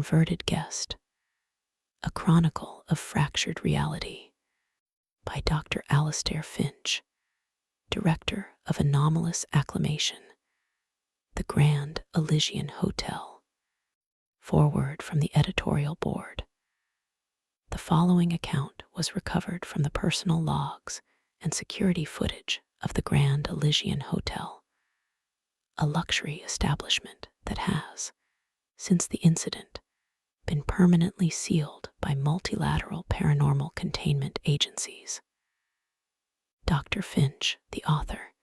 Inverted Guest, A Chronicle of Fractured Reality by Dr. Alastor Finch, Director of Anomalous Acclimation, the Grand Elysian Hotel. Forward from the editorial board. The following account was recovered from the personal logs and security footage of the Grand Elysian Hotel, a luxury establishment that has, since the incident, been permanently sealed by multilateral paranormal containment agencies. Dr. Finch, the author,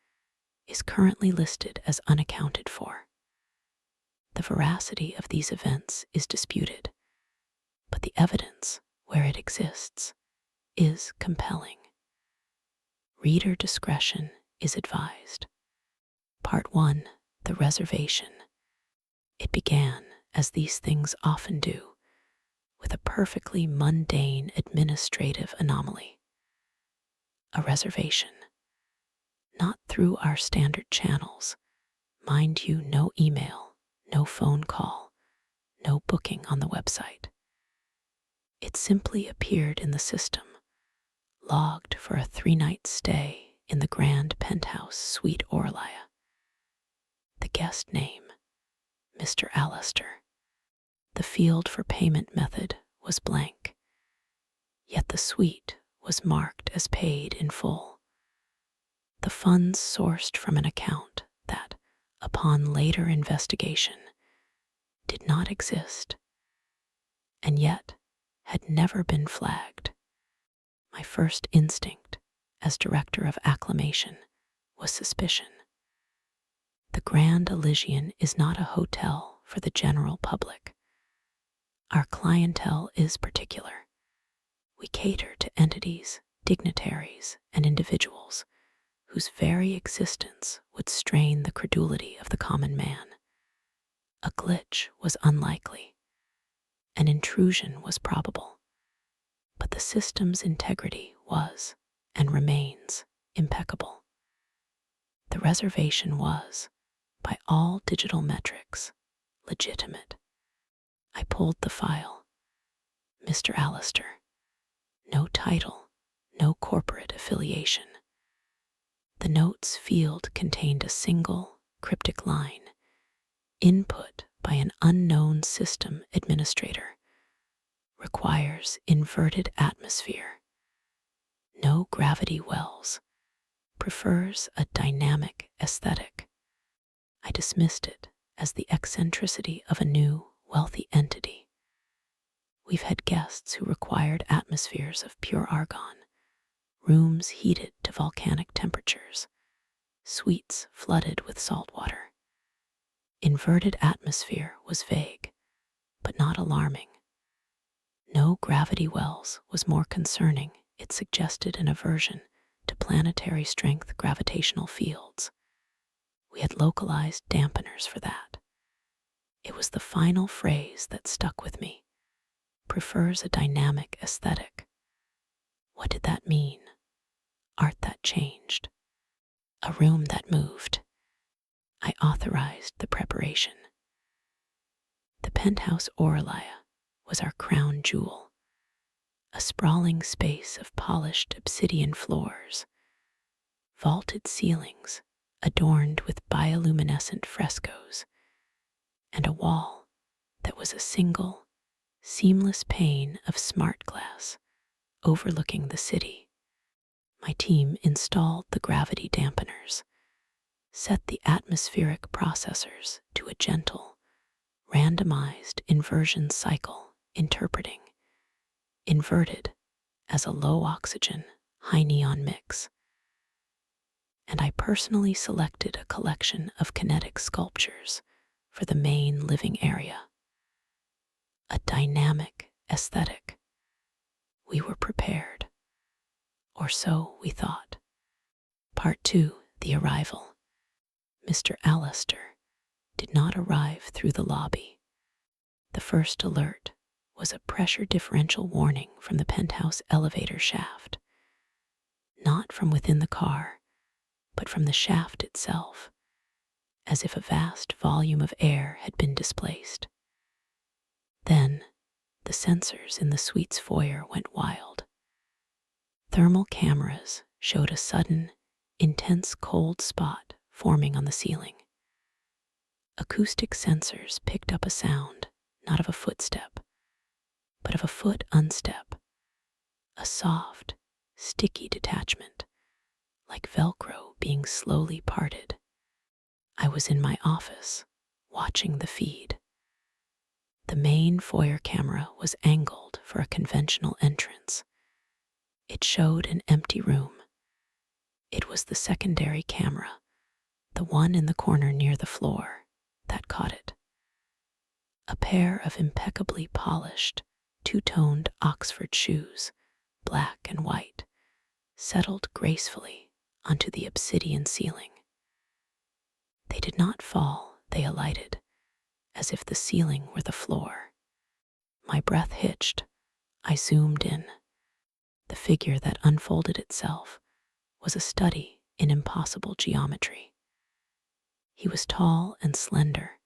is currently listed as unaccounted for. The veracity of these events is disputed, but the evidence, where it exists, is compelling. Reader discretion is advised. Part 1. The Reservation. It began, as these things often do, with a perfectly mundane administrative anomaly. A reservation. Not through our standard channels. Mind you, no email, no phone call, no booking on the website. It simply appeared in the system, logged for a 3-night stay in the Grand Penthouse Suite Orlia. The guest name, Mister Alastor. The field for payment method was blank, yet the suite was marked as paid in full. The funds sourced from an account that, upon later investigation, did not exist, and yet had never been flagged. My first instinct, as director of acclimation, was suspicion. The Grand Elysian is not a hotel for the general public. Our clientele is particular. We cater to entities, dignitaries, and individuals whose very existence would strain the credulity of the common man. A glitch was unlikely. An intrusion was probable. But the system's integrity was, and remains, impeccable. The reservation was, by all digital metrics, legitimate. I pulled the file. Mister Alastor. No title, no corporate affiliation. The notes field contained a single, cryptic line, input by an unknown system administrator. Requires inverted atmosphere. No gravity wells. Prefers a dynamic aesthetic. I dismissed it as the eccentricity of a new, wealthy entity. We've had guests who required atmospheres of pure argon, rooms heated to volcanic temperatures, suites flooded with salt water. Inverted atmosphere was vague, but not alarming. No gravity wells was more concerning. It suggested an aversion to planetary strength gravitational fields. We had localized dampeners for that. It was the final phrase that stuck with me. Prefers a dynamic aesthetic. What did that mean? Art that changed. A room that moved. I authorized the preparation. The penthouse Orlia was our crown jewel, a sprawling space of polished obsidian floors, vaulted ceilings adorned with bioluminescent frescoes, and a wall that was a single, seamless pane of smart glass overlooking the city. My team installed the gravity dampeners, set the atmospheric processors to a gentle, randomized inversion cycle, interpreting inverted as a low oxygen, high neon mix. And I personally selected a collection of kinetic sculptures for the main living area. A dynamic aesthetic. We were prepared, or so we thought. Part 2. The Arrival. Mister Alastor did not arrive through the lobby. The first alert was a pressure differential warning from the penthouse elevator shaft. Not from within the car, but from the shaft itself, as if a vast volume of air had been displaced. Then, The sensors in the suite's foyer went wild. Thermal cameras showed a sudden, intense cold spot forming on the ceiling. Acoustic sensors picked up a sound, not of a footstep, but of a foot unstep, a soft, sticky detachment, like Velcro being slowly parted. I was in my office, watching the feed. The main foyer camera was angled for a conventional entrance. It showed an empty room. It was the secondary camera, the one in the corner near the floor, that caught it. A pair of impeccably polished, two-toned Oxford shoes, black and white, settled gracefully onto the obsidian ceiling. They did not fall, they alighted, as if the ceiling were the floor. My breath hitched. I zoomed in. The figure that unfolded itself was a study in impossible geometry. He was tall and slender,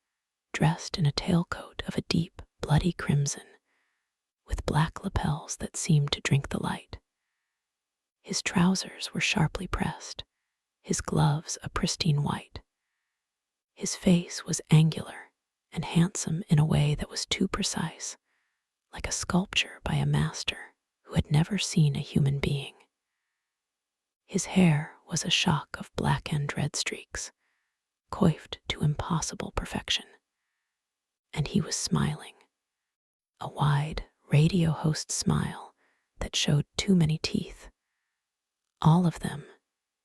dressed in a tailcoat of a deep, bloody crimson, with black lapels that seemed to drink the light. His trousers were sharply pressed, his gloves a pristine white. His face was angular and handsome in a way that was too precise, like a sculpture by a master who had never seen a human being. His hair was a shock of black and red streaks, coiffed to impossible perfection. And he was smiling, a wide, radio host smile that showed too many teeth, all of them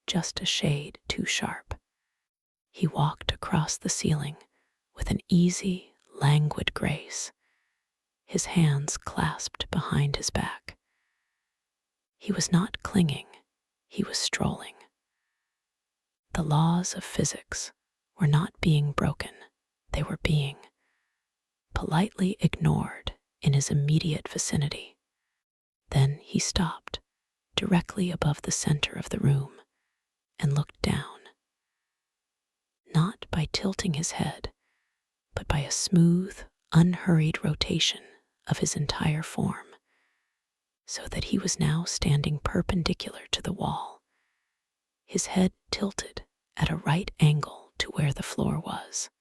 just a shade too sharp. He walked across the ceiling with an easy, languid grace, his hands clasped behind his back. He was not clinging, he was strolling. The laws of physics were not being broken, they were being politely ignored in his immediate vicinity. Then he stopped, directly above the center of the room, and looked down. Not by tilting his head, but by a smooth, unhurried rotation of his entire form, so that he was now standing perpendicular to the wall, his head tilted at a right angle to where the floor was.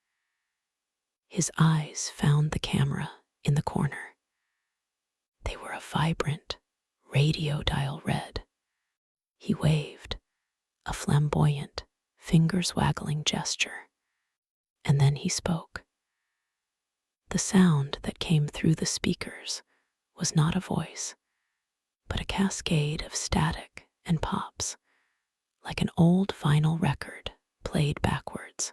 His eyes found the camera in the corner. They were a vibrant, radio dial red. He waved, a flamboyant, fingers-waggling gesture, and then he spoke. The sound that came through the speakers was not a voice, but a cascade of static and pops, like an old vinyl record played backwards.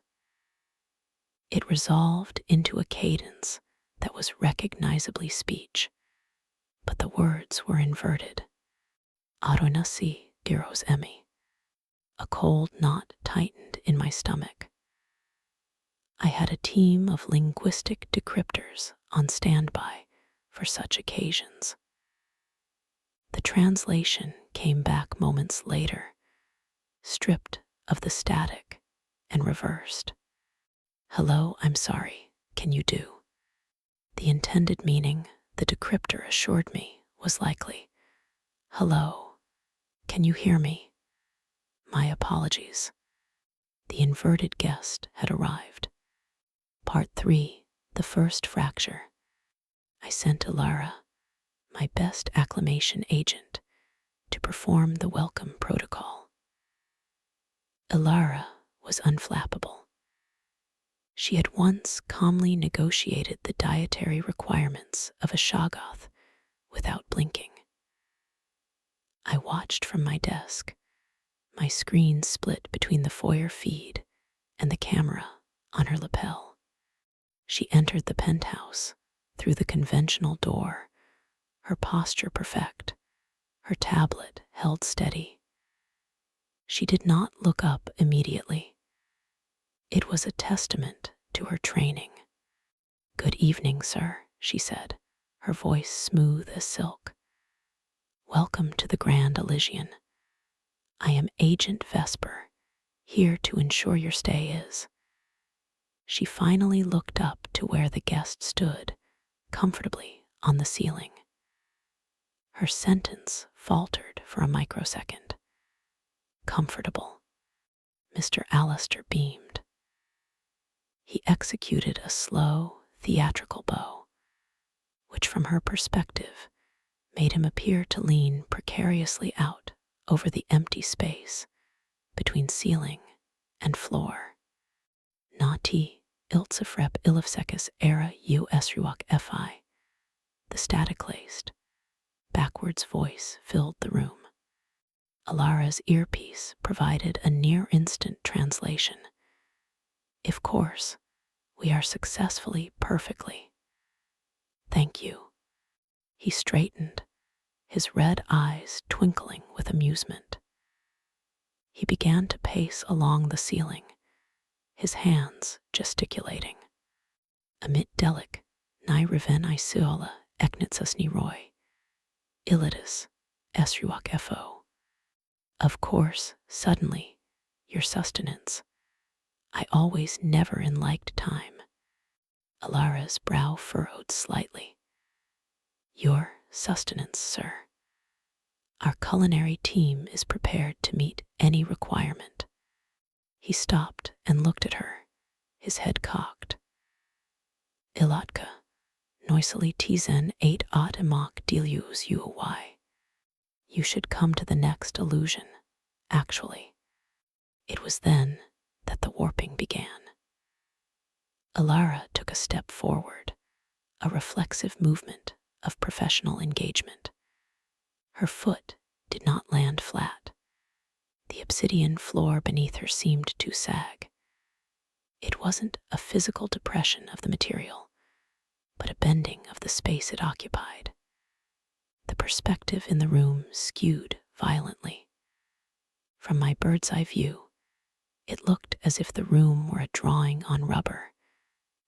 It resolved into a cadence that was recognizably speech, but the words were inverted. Aronasi diros emi. A cold knot tightened in my stomach. I had a team of linguistic decryptors on standby for such occasions. The translation came back moments later, stripped of the static and reversed. Hello, I'm sorry, can you do? The intended meaning, the decryptor assured me, was likely, hello, can you hear me? My apologies. The inverted guest had arrived. Part 3, the first fracture. I sent Ilara, my best acclimation agent, to perform the welcome protocol. Ilara was unflappable. She had once calmly negotiated the dietary requirements of a Shoggoth without blinking. I watched from my desk, my screen split between the foyer feed and the camera on her lapel. She entered the penthouse through the conventional door, her posture perfect, her tablet held steady. She did not look up immediately. It was a testament to her training. Good evening, sir, she said, her voice smooth as silk. Welcome to the Grand Elysian. I am Agent Vesper, here to ensure your stay is. She finally looked up to where the guest stood, comfortably on the ceiling. Her sentence faltered for a microsecond. Comfortable. Mr. Alastor beamed. He executed a slow, theatrical bow, which from her perspective made him appear to lean precariously out over the empty space between ceiling and floor. Nati iltsefrep ilifsekis era u esruak fi. The static-laced, backwards voice filled the room. Alara's earpiece provided a near-instant translation. Of course, we are successfully perfectly. Thank you. He straightened, his red eyes twinkling with amusement. He began to pace along the ceiling, his hands gesticulating. Amit delic, ni riven isiola eknitsas ni roy, illidus, esruak fo. Of course, suddenly, your sustenance. I always never in liked time. Alara's brow furrowed slightly. Your sustenance, sir. Our culinary team is prepared to meet any requirement. He stopped and looked at her, his head cocked. Ilatka, noisily tizen 8 ot imok delius uy. You should come to the next illusion, actually. It was then that the warping began. Alara took a step forward, a reflexive movement of professional engagement. Her foot did not land flat. The obsidian floor beneath her seemed to sag. It wasn't a physical depression of the material, but a bending of the space it occupied. The perspective in the room skewed violently. From my bird's-eye view, it looked as if the room were a drawing on rubber,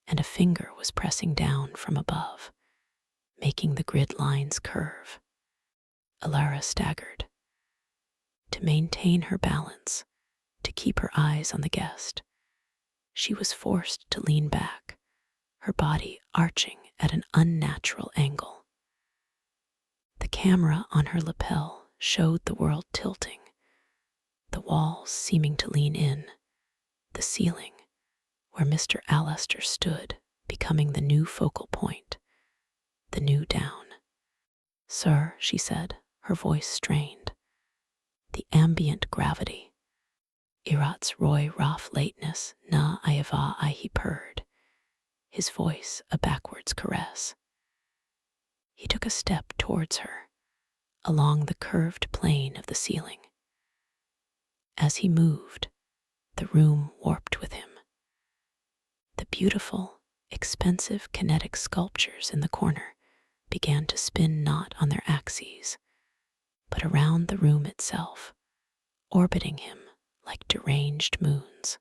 and a finger was pressing down from above, making the grid lines curve. Alara staggered. To maintain her balance, to keep her eyes on the guest, she was forced to lean back, her body arching at an unnatural angle. The camera on her lapel showed the world tilting, the walls seeming to lean in, the ceiling, where Mister Alastor stood, becoming the new focal point, the new down. Sir, she said, her voice strained. The ambient gravity. Irats roy raf lateness na iava I he purred, his voice a backwards caress. He took a step towards her, along the curved plane of the ceiling. As he moved, the room warped with him. The beautiful, expensive kinetic sculptures in the corner began to spin not on their axes, but around the room itself, orbiting him like deranged moons.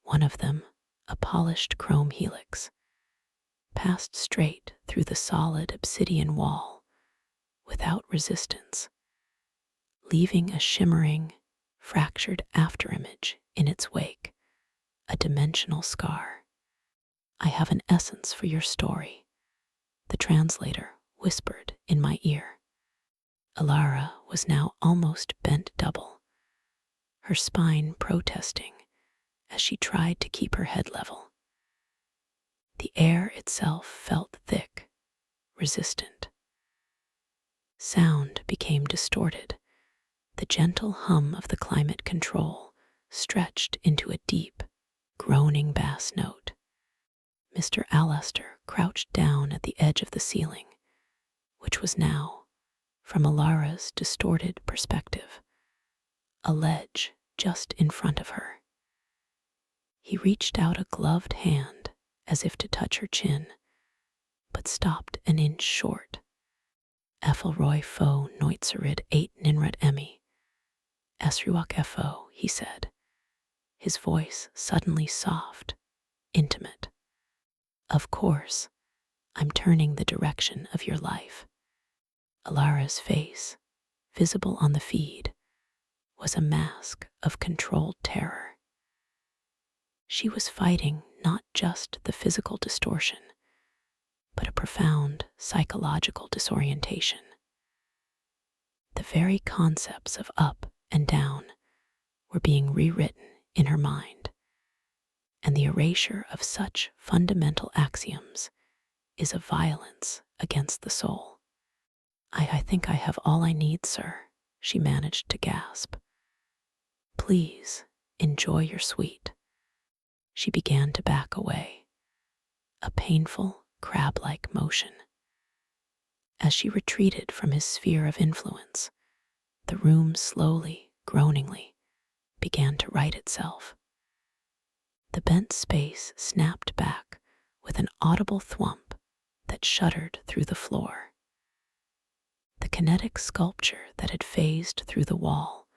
One of them, a polished chrome helix, passed straight through the solid obsidian wall without resistance, leaving a shimmering, fractured afterimage in its wake, a dimensional scar. I have an essence for your story, the translator whispered in my ear. Alara was now almost bent double, her spine protesting as she tried to keep her head level. The air itself felt thick, resistant. Sound became distorted. The gentle hum of the climate control stretched into a deep, groaning bass note. Mr. Alastor crouched down at the edge of the ceiling, which was now, from Alara's distorted perspective, a ledge just in front of her. He reached out a gloved hand as if to touch her chin, but stopped an inch short. Ethelroy fo noitzerid 8 ninrat emi. Esruak fo, he said, his voice suddenly soft, intimate. Of course, I'm turning the direction of your life. Alara's face, visible on the feed, was a mask of controlled terror. She was fighting not just the physical distortion, but a profound psychological disorientation. The very concepts of up and down were being rewritten in her mind, and the erasure of such fundamental axioms is a violence against the soul. I think I have all I need, sir," she managed to gasp. "Please enjoy your suite." She began to back away, a painful, crab-like motion. As she retreated from his sphere of influence, the room slowly, groaningly, began to right itself. The bent space snapped back with an audible thwump that shuddered through the floor. The kinetic sculpture that had phased through the wall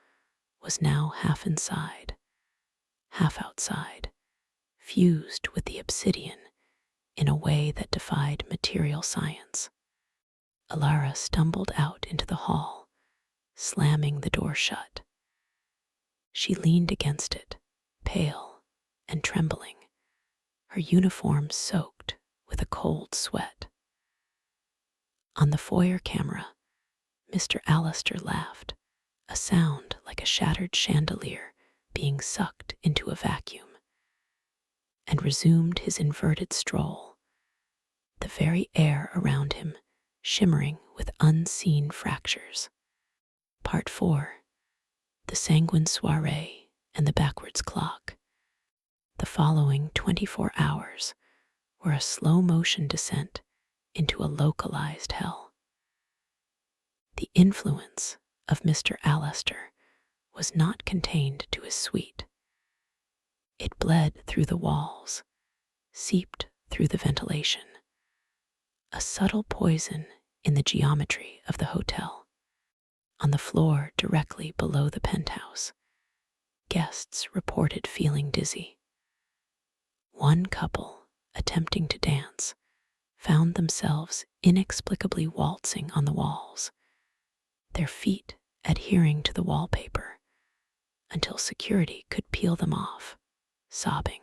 was now half inside, half outside, fused with the obsidian in a way that defied material science. Alara stumbled out into the hall, slamming the door shut. She leaned against it, pale and trembling, her uniform soaked with a cold sweat. On the foyer camera, Mr. Alastor laughed, a sound like a shattered chandelier being sucked into a vacuum, and resumed his inverted stroll, the very air around him shimmering with unseen fractures. Part 4. The Sanguine Soirée and the Backwards Clock. The following 24 hours were a slow-motion descent into a localized hell. The influence of Mister Alastor was not contained to his suite. It bled through the walls, seeped through the ventilation, a subtle poison in the geometry of the hotel. On the floor directly below the penthouse, guests reported feeling dizzy. One couple, attempting to dance, found themselves inexplicably waltzing on the walls, their feet adhering to the wallpaper until security could peel them off, sobbing.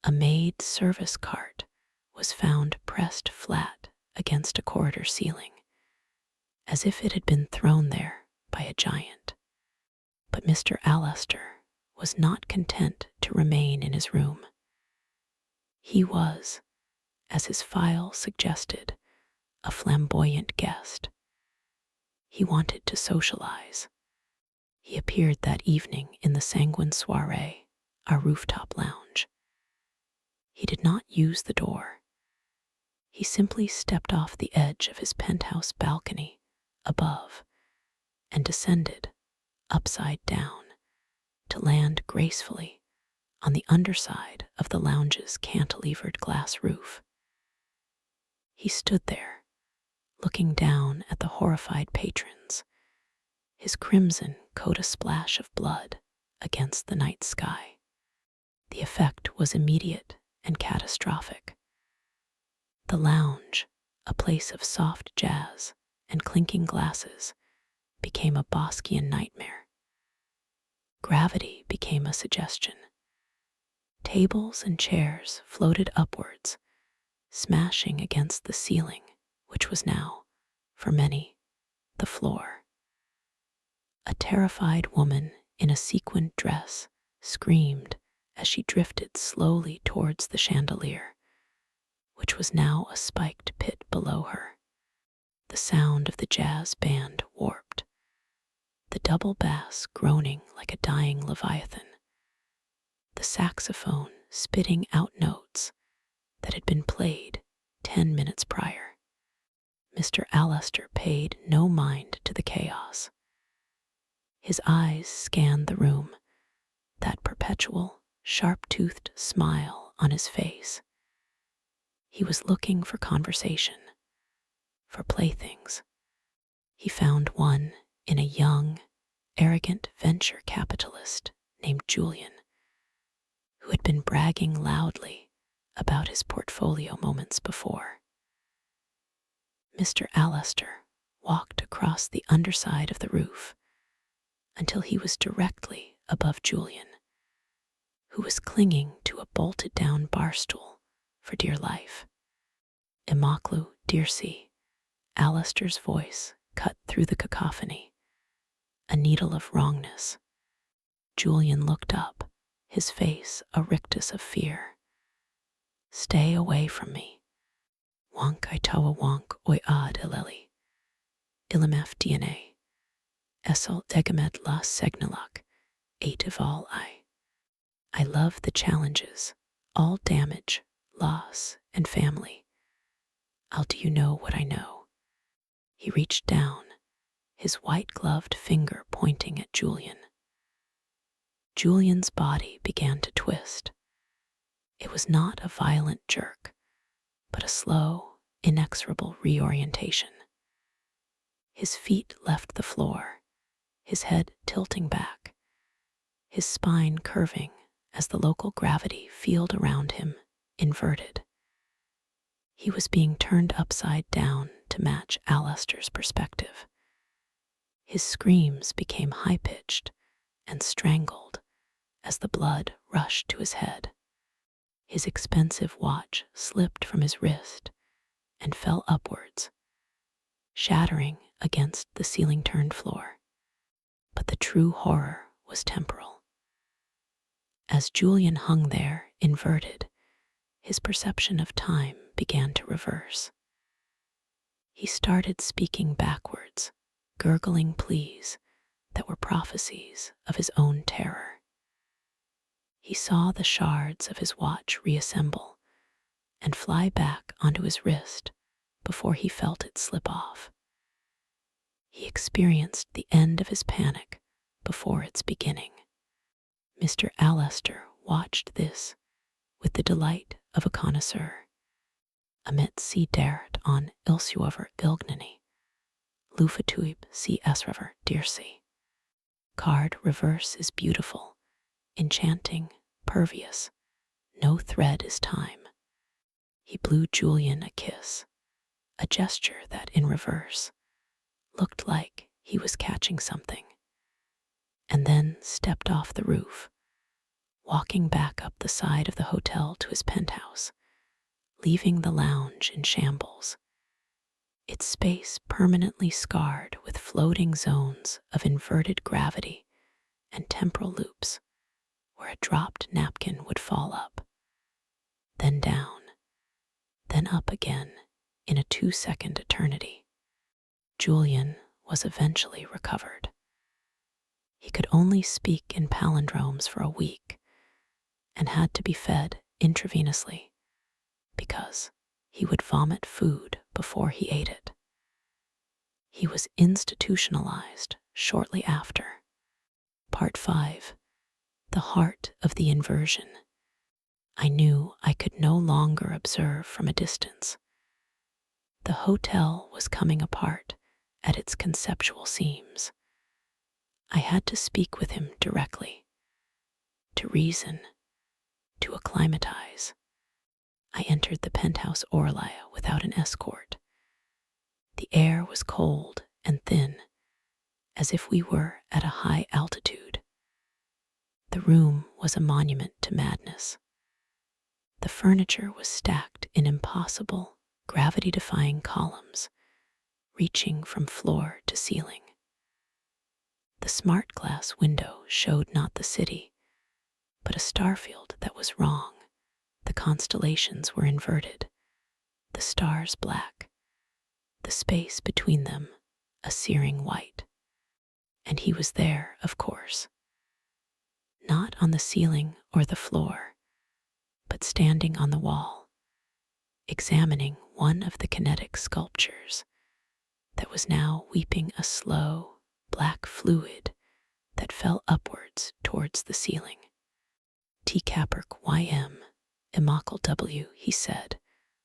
A maid service cart was found pressed flat against a corridor ceiling, as if it had been thrown there by a giant. But Mr. Alastor was not content to remain in his room. He was, as his file suggested, a flamboyant guest. He wanted to socialize. He appeared that evening in the Sanguine Soirée, our rooftop lounge. He did not use the door. He simply stepped off the edge of his penthouse balcony above and descended upside down to land gracefully on the underside of the lounge's cantilevered glass roof. He stood there, looking down at the horrified patrons, his crimson coat a splash of blood against the night sky. The effect was immediate and catastrophic. The lounge, a place of soft jazz and clinking glasses, became a Boschian nightmare. Gravity became a suggestion. Tables and chairs floated upwards, smashing against the ceiling, which was now, for many, the floor. A terrified woman in a sequined dress screamed as she drifted slowly towards the chandelier, which was now a spiked pit below her. The sound of the jazz band warped, the double bass groaning like a dying leviathan, the saxophone spitting out notes that had been played 10 minutes prior. Mr. Alastor paid no mind to the chaos. His eyes scanned the room, that perpetual, sharp-toothed smile on his face. He was looking for conversation, for playthings. He found one in a young, arrogant venture capitalist named Julian, who had been bragging loudly about his portfolio moments before. Mr. Alastor walked across the underside of the roof until he was directly above Julian, who was clinging to a bolted-down bar stool for dear life. Imaklu Dirsi, Alastor's voice cut through the cacophony, a needle of wrongness. Julian looked up, his face a rictus of fear. Stay away from me. Wonk itawa wonk oi ad eleli. Ilimef DNA. Essel degamed la segnalak, atival I. I love the challenges, all damage, loss, and family. I'll do you know what I know. He reached down, his white-gloved finger pointing at Julian. Julian's body began to twist. It was not a violent jerk, but a slow, inexorable reorientation. His feet left the floor, his head tilting back, his spine curving as the local gravity field around him inverted. He was being turned upside down to match Alastor's perspective. His screams became high-pitched and strangled as the blood rushed to his head. His expensive watch slipped from his wrist and fell upwards, shattering against the ceiling-turned floor. But the true horror was temporal. As Julian hung there, inverted, his perception of time began to reverse. He started speaking backwards, gurgling pleas that were prophecies of his own terror. He saw the shards of his watch reassemble and fly back onto his wrist before he felt it slip off. He experienced the end of his panic before its beginning. Mr. Alastor watched this with the delight of a connoisseur. Amit si deret on ilsuover ilgnani, lufatuib si esrever dirsi. Card reverse is beautiful, enchanting, pervious, no thread is time. He blew Julian a kiss, a gesture that in reverse looked like he was catching something, and then stepped off the roof, walking back up the side of the hotel to his penthouse, leaving the lounge in shambles, its space permanently scarred with floating zones of inverted gravity and temporal loops where a dropped napkin would fall up, then down, then up again in a 2-second eternity. Julian was eventually recovered. He could only speak in palindromes for a week and had to be fed intravenously because he would vomit food before he ate it. He was institutionalized shortly after. Part 5. The Heart of the Inversion. I knew I could no longer observe from a distance. The hotel was coming apart at its conceptual seams. I had to speak with him directly, to reason, to acclimatize. I entered the penthouse Orlia without an escort. The air was cold and thin, as if we were at a high altitude. The room was a monument to madness. The furniture was stacked in impossible, gravity-defying columns, reaching from floor to ceiling. The smart glass window showed not the city, but a starfield that was wrong. The constellations were inverted, the stars black, the space between them a searing white. And he was there, of course, not on the ceiling or the floor, but standing on the wall, examining one of the kinetic sculptures that was now weeping a slow, black fluid that fell upwards towards the ceiling. T-Capperk YM, Imakal W, he said,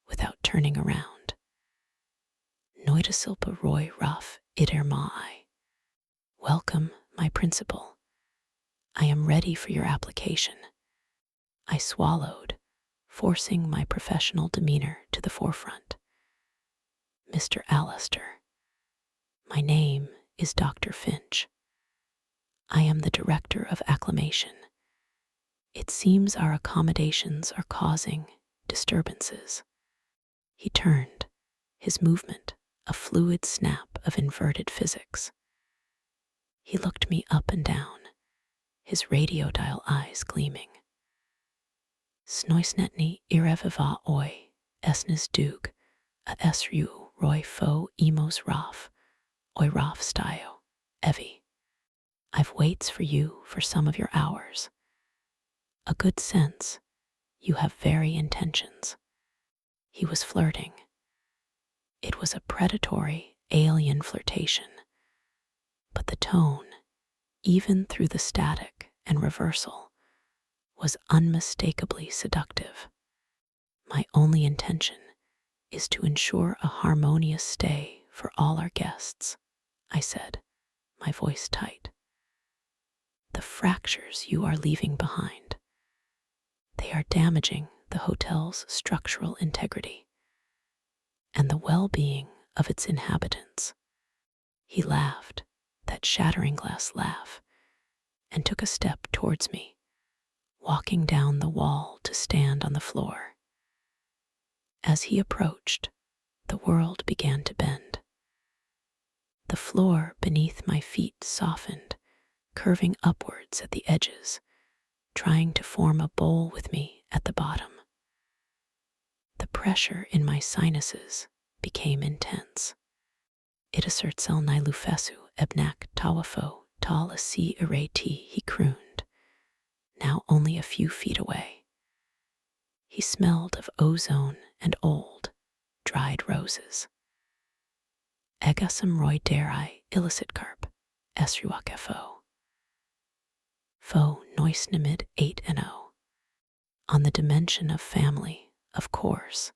without turning around. Noidasilpa Roy Ruff Ider Mai. Welcome, my principal. I am ready for your application. I swallowed, forcing my professional demeanor to the forefront. Mr. Alastor. My name is Dr. Finch. I am the director of acclimation. It seems our accommodations are causing disturbances. He turned, his movement a fluid snap of inverted physics. He looked me up and down, his radio dial eyes gleaming. Snoisnetni ireviva oi, esnis dug, a esru roi fo emos raf, oi raf stio, evi. I've waits for you for some of your hours. A good sense, you have very intentions. He was flirting. It was a predatory, alien flirtation. But the tone, even through the static and reversal, was unmistakably seductive. My only intention is to ensure a harmonious stay for all our guests, I said, my voice tight. The fractures you are leaving behind, they are damaging the hotel's structural integrity and the well-being of its inhabitants. He laughed, that shattering glass laugh, and took a step towards me, walking down the wall to stand on the floor. As he approached, the world began to bend. The floor beneath my feet softened, curving upwards at the edges, trying to form a bowl with me at the bottom. The pressure in my sinuses became intense. It asserts el nilufesu ebnak tawafo tal asi irati, he crooned, now only a few feet away. He smelled of ozone and old, dried roses. Egasam roy derai illicit carp, esruak fo. Fo noisnimid 8 and 0. On the dimension of family, of course,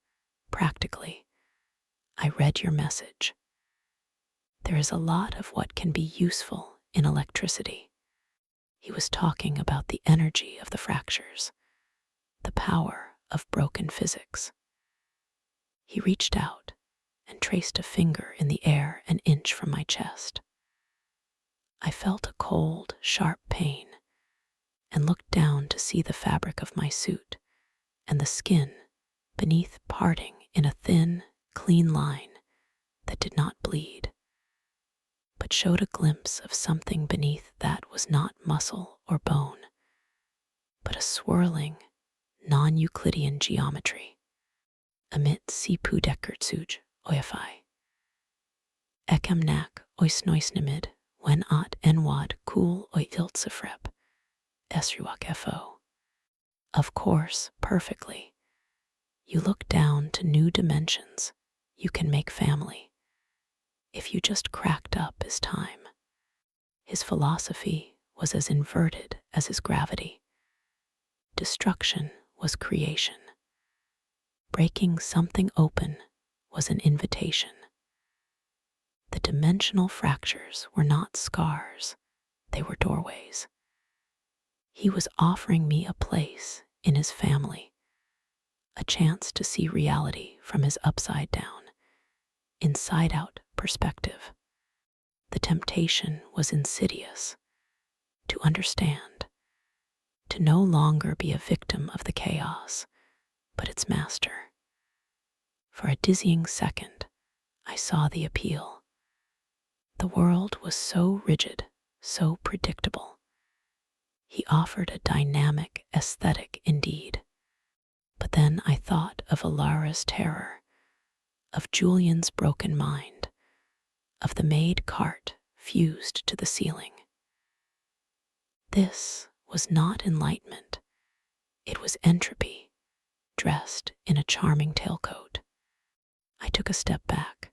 practically, I read your message. There is a lot of what can be useful in electricity. He was talking about the energy of the fractures, the power of broken physics. He reached out and traced a finger in the air an inch from my chest. I felt a cold, sharp pain and looked down to see the fabric of my suit and the skin beneath parting in a thin, clean line that did not bleed, but showed a glimpse of something beneath that was not muscle or bone, but a swirling, non-Euclidean geometry. Amit sipu dekertsuj oyafai. Ekamnak oisnoisnimid when at enwad cool oi iltsefrep, esruak fo. Of course, perfectly. You look down to new dimensions. You can make family. If you just cracked up as time. His philosophy was as inverted as his gravity. Destruction was creation. Breaking something open was an invitation. The dimensional fractures were not scars, they were doorways. He was offering me a place in his family, a chance to see reality from his upside down, inside out perspective. The temptation was insidious, to understand, to no longer be a victim of the chaos, but its master. For a dizzying second, I saw the appeal. The world was so rigid, so predictable. He offered a dynamic aesthetic indeed. But then I thought of Alara's terror, of Julian's broken mind, of the maid cart fused to the ceiling. This was not enlightenment. It was entropy, dressed in a charming tailcoat. I took a step back,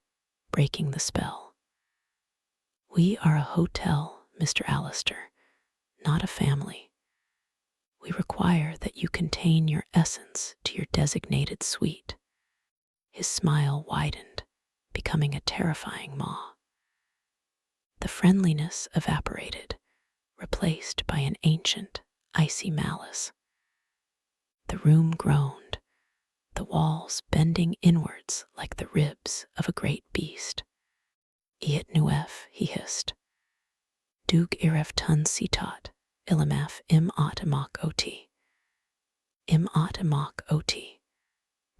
breaking the spell. We are a hotel, Mister Alastor, not a family. We require that you contain your essence to your designated suite. His smile widened, becoming a terrifying maw. The friendliness evaporated, replaced by an ancient, icy malice. The room groaned, the walls bending inwards like the ribs of a great beast. Iet nuef, he hissed. Dug iref tun sitat, ilamaf im ot amok ot. Im ot amok ot.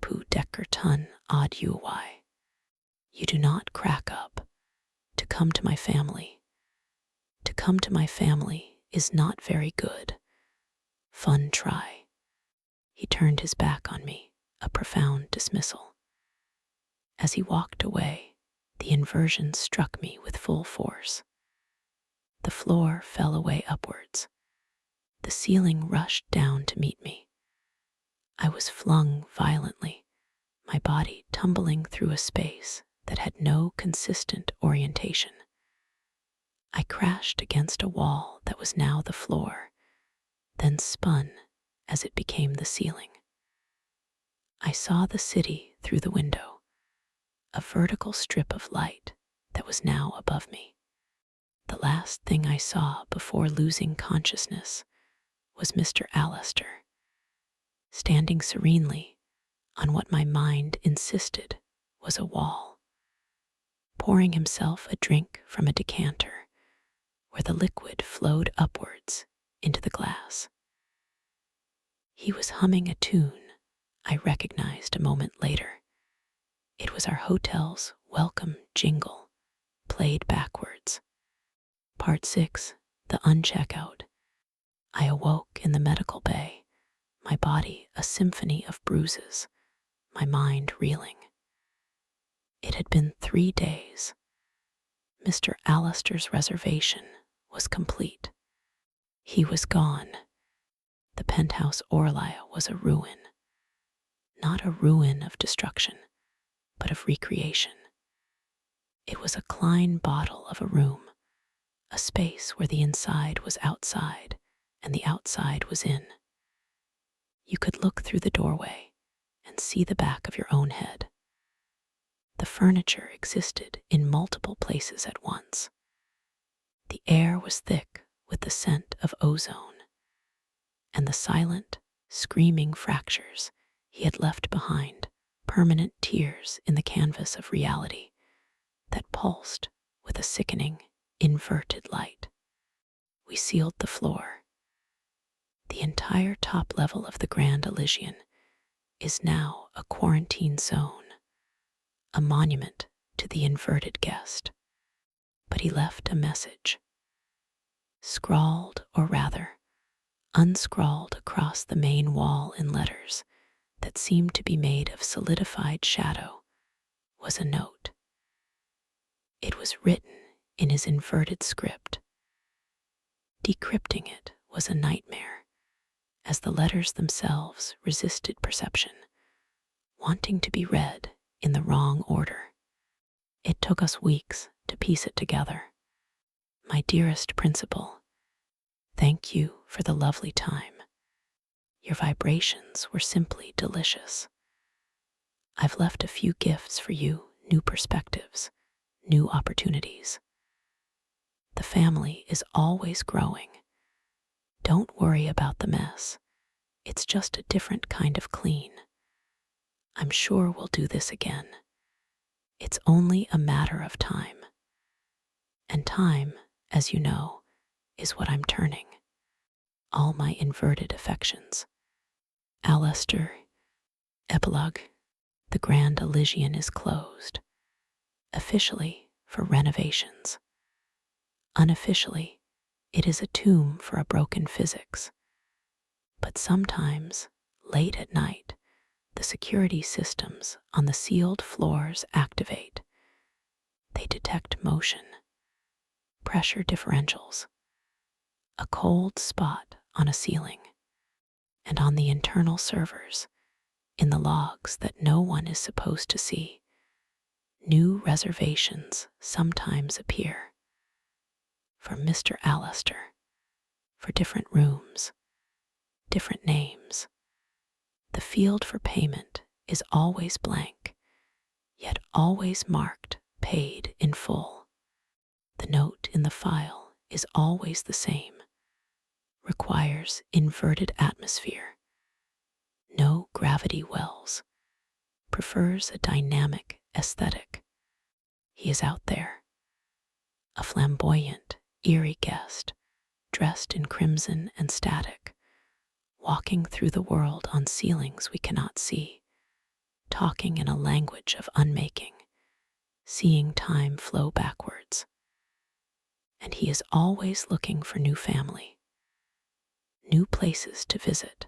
pu decker tun odd uy. You do not crack up. To come to my family. To come to my family is not very good. Fun try. He turned his back on me, a profound dismissal. As he walked away, the inversion struck me with full force. The floor fell away upwards. The ceiling rushed down to meet me. I was flung violently, my body tumbling through a space that had no consistent orientation. I crashed against a wall that was now the floor, then spun as it became the ceiling. I saw the city through the window, a vertical strip of light that was now above me. The last thing I saw before losing consciousness was Mister Alastor, standing serenely on what my mind insisted was a wall, pouring himself a drink from a decanter where the liquid flowed upwards into the glass. He was humming a tune I recognized a moment later. It was our hotel's welcome jingle, played backwards. Part 6, the uncheckout. I awoke in the medical bay, my body a symphony of bruises, my mind reeling. It had been 3 days. Mr. Alastor's reservation was complete. He was gone. The penthouse Orlia was a ruin. Not a ruin of destruction, but of recreation. It was a Klein bottle of a room, a space where the inside was outside and the outside was in. You could look through the doorway and see the back of your own head. The furniture existed in multiple places at once. The air was thick with the scent of ozone, and the silent, screaming fractures he had left behind, permanent tears in the canvas of reality that pulsed with a sickening, inverted light. We sealed the floor. The entire top level of the Grand Elysian is now a quarantine zone, a monument to the inverted guest. But he left a message, scrawled, or rather, unscrawled across the main wall in letters that seemed to be made of solidified shadow, was a note. It was written in his inverted script. Decrypting it was a nightmare, as the letters themselves resisted perception, wanting to be read in the wrong order. It took us weeks to piece it together. My dearest principal, thank you for the lovely time. Your vibrations were simply delicious. I've left a few gifts for you, new perspectives, new opportunities. The family is always growing. Don't worry about the mess. It's just a different kind of clean. I'm sure we'll do this again. It's only a matter of time. And time, as you know, is what I'm turning. All my inverted affections. Alastor. Epilogue. The Grand Elysian is closed. Officially for renovations. Unofficially, it is a tomb for a broken physics. But sometimes, late at night, the security systems on the sealed floors activate. They detect motion, pressure differentials, a cold spot on a ceiling, and on the internal servers, in the logs that no one is supposed to see, new reservations sometimes appear. For Mister Alastor, for different rooms, different names. The field for payment is always blank, yet always marked paid in full. The note in the file is always the same, requires inverted atmosphere, no gravity wells, prefers a dynamic aesthetic. He is out there, a flamboyant, eerie guest, dressed in crimson and static, walking through the world on ceilings we cannot see, talking in a language of unmaking, seeing time flow backwards. And he is always looking for new family, new places to visit,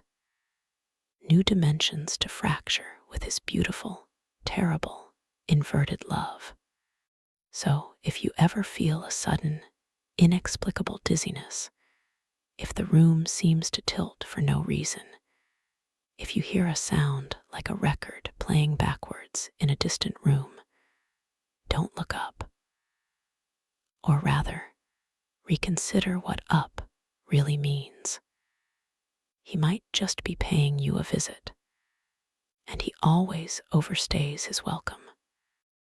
new dimensions to fracture with his beautiful, terrible, inverted love. So if you ever feel a sudden, inexplicable dizziness, if the room seems to tilt for no reason, if you hear a sound like a record playing backwards in a distant room, don't look up. Or rather, reconsider what up really means. He might just be paying you a visit, and he always overstays his welcome.